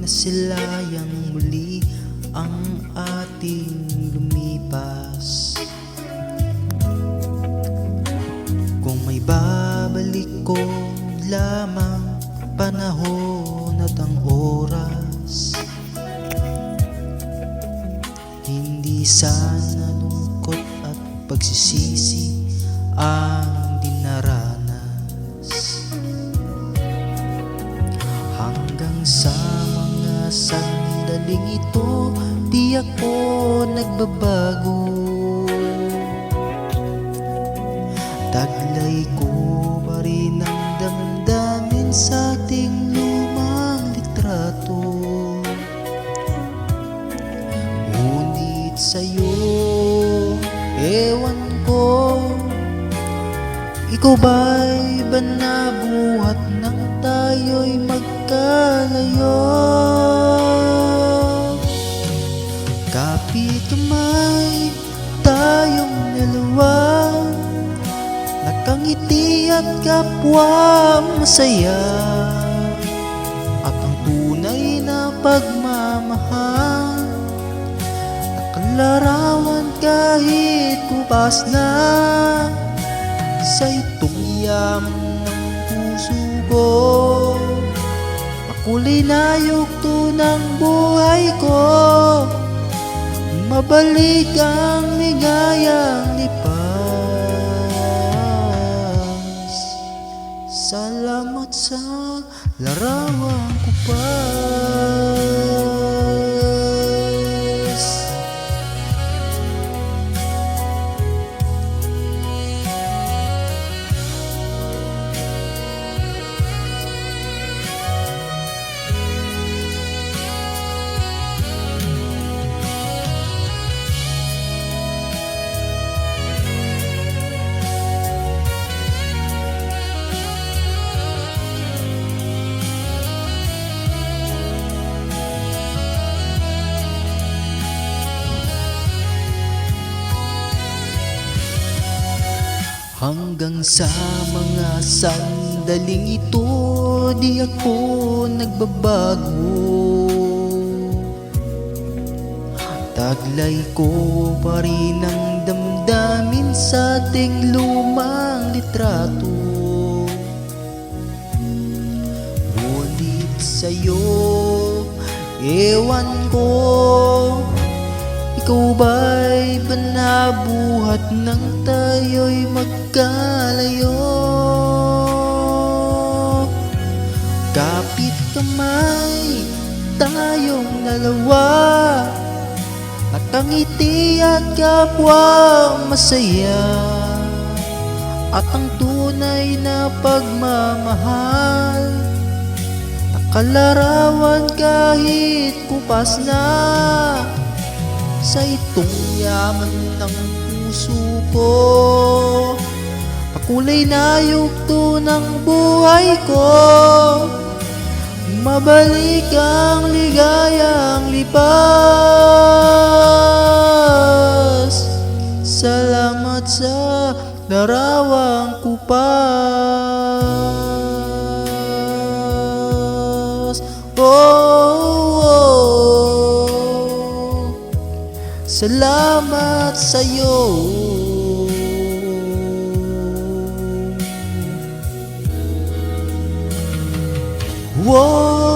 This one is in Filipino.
nasilayang muli ang ating lumipas. Kung may babalik ko lamang panahon at ang oras, hindi sana lungkot at pagsisisi ang dinaranas. Hanggang sa mga sandaling ito, di ako nagbabago. Taglay ko pa rin ang damdamin sa ating lumang litrato. Ngunit sa'yo, ewan ko, ikaw ba'y nabuhat nang tayo'y magkalayo? Kapit kamay tayong dalawa, nakangiti at kapwa masaya, at ang tunay na pagmamahal nakalarawan kahit kupas na sa itong yaman ng puso ko. Makulay na yugto ng buhay ko, mabalik ang ligayang lipas. Salamat sa larawan ko pa. Hanggang sa mga sandaling ito, di ako nagbabago. Taglay ko pa rin ang damdamin sa ating lumang litrato. Ngunit sa'yo, ewan ko, ikaw ba'y nabuhat nang tayo'y magkalayo? Kapit kamay tayong dalawa, nakangiti at kapwa masaya, at ang tunay na pagmamahal nakalarawan kahit kupas na sa itong yaman ng puso ko. Makulay na yugto ng buhay ko, mabalik ang ligayang lipas. Salamat sa larawang kupas. Salamat sa'yo. Whoa.